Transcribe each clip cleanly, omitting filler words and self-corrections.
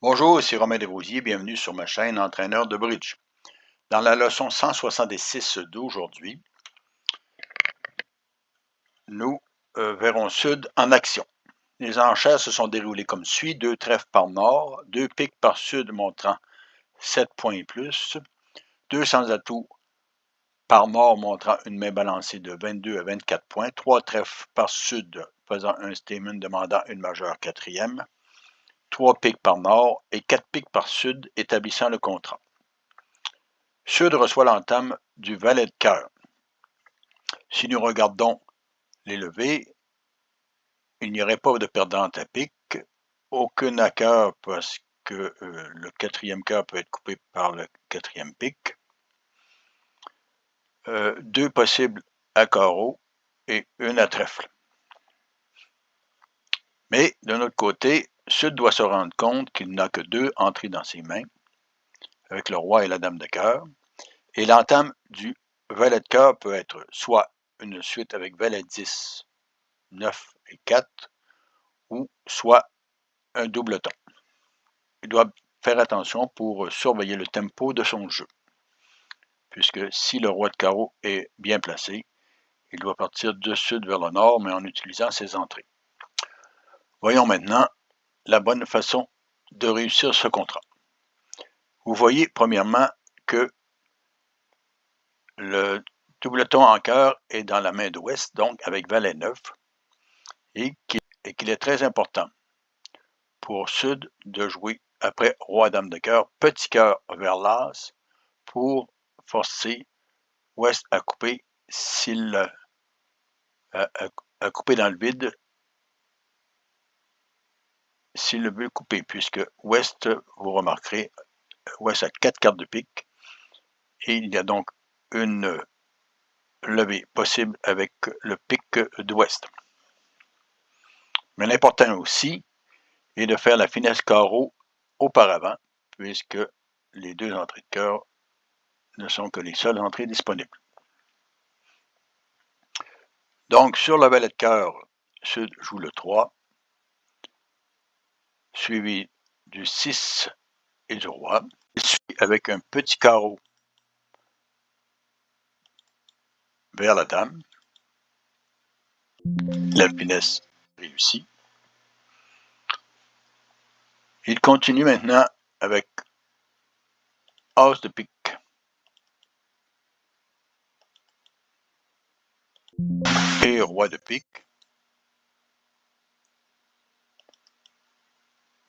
Bonjour, ici Romain Desrosiers, bienvenue sur ma chaîne Entraîneur de bridge. Dans la leçon 166 d'aujourd'hui, nous verrons Sud en action. Les enchères se sont déroulées comme suit: 2 trèfles par nord, 2 piques par sud montrant 7 points et plus, 2 sans atout par nord montrant une main balancée de 22 à 24 points, 3 trèfles par sud faisant un stamen demandant une majeure quatrième, 3 piques par nord et 4 piques par sud établissant le contrat. Sud reçoit l'entame du valet de cœur. Si nous regardons les levées, il n'y aurait pas de perdante à pique, aucun à cœur parce que le quatrième cœur peut être coupé par le quatrième pique, 2 possibles à carreau et une à trèfle. Mais d'un autre côté, Sud doit se rendre compte qu'il n'a que 2 entrées dans ses mains, avec le roi et la dame de cœur, et l'entame du valet de cœur peut être soit une suite avec valet 10, 9 et 4, ou soit un doubleton. Il doit faire attention pour surveiller le tempo de son jeu, puisque si le roi de carreau est bien placé, il doit partir de sud vers le nord, mais en utilisant ses entrées. Voyons maintenant la bonne façon de réussir ce contrat. Vous voyez premièrement que le doubleton en cœur est dans la main d'ouest, donc avec valet 9, et qu'il est très important pour sud de jouer après roi dame de cœur, petit cœur vers l'as pour forcer ouest à couper s'il à couper dans le vide s'il le veut couper, puisque ouest, vous remarquerez, ouest a 4 cartes de pique et il y a donc une levée possible avec le pique d'ouest. Mais l'important aussi est de faire la finesse carreau auparavant, puisque les 2 entrées de cœur ne sont que les seules entrées disponibles. Donc, sur le valet de cœur, Sud joue le 3, suivi du 6 et du roi. Il suit avec un petit carreau vers la dame. La finesse réussit. Il continue maintenant avec as de pique. Et roi de pique.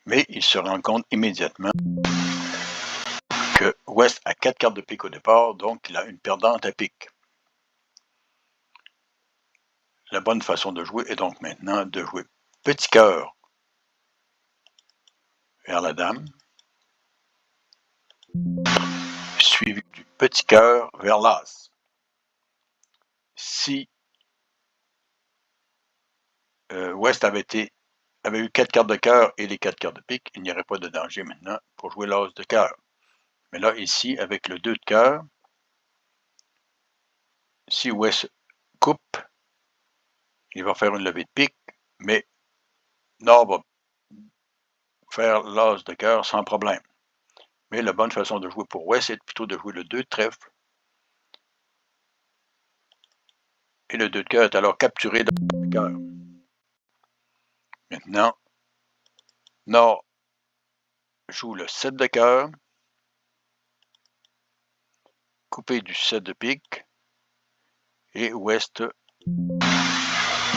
Mais il se rend compte immédiatement que ouest a 4 cartes de pique au départ, donc il a une perdante à pique. La bonne façon de jouer est donc maintenant de jouer petit cœur vers la dame, suivi du petit cœur vers l'as. Si ouest avait eu 4 cartes de cœur et les 4 cartes de pique, il n'y aurait pas de danger maintenant pour jouer l'as de cœur. Mais là, ici, avec le 2 de cœur, si ouest coupe, il va faire une levée de pique, mais nord va faire l'as de cœur sans problème. Mais la bonne façon de jouer pour ouest, c'est plutôt de jouer le 2 de trèfle. Et le 2 de cœur est alors capturé dans le cœur. Maintenant, nord joue le 7 de cœur, coupé du 7 de pique, et ouest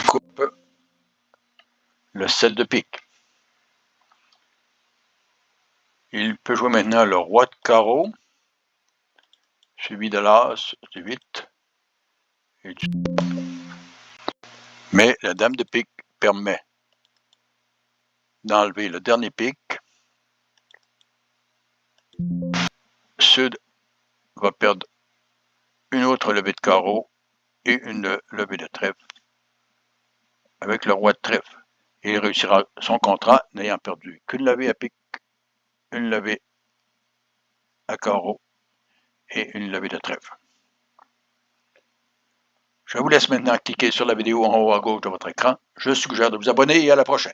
coupe le 7 de pique. Il peut jouer maintenant le roi de carreau, suivi de l'as, du 8 et du... Mais la dame de pique permet d'enlever le dernier pique. Sud va perdre une autre levée de carreau et une levée de trèfle avec le roi de trèfle. Et il réussira son contrat n'ayant perdu qu'une levée à pique, une levée à carreau et une levée de trèfle. Je vous laisse maintenant cliquer sur la vidéo en haut à gauche de votre écran. Je suggère de vous abonner et à la prochaine.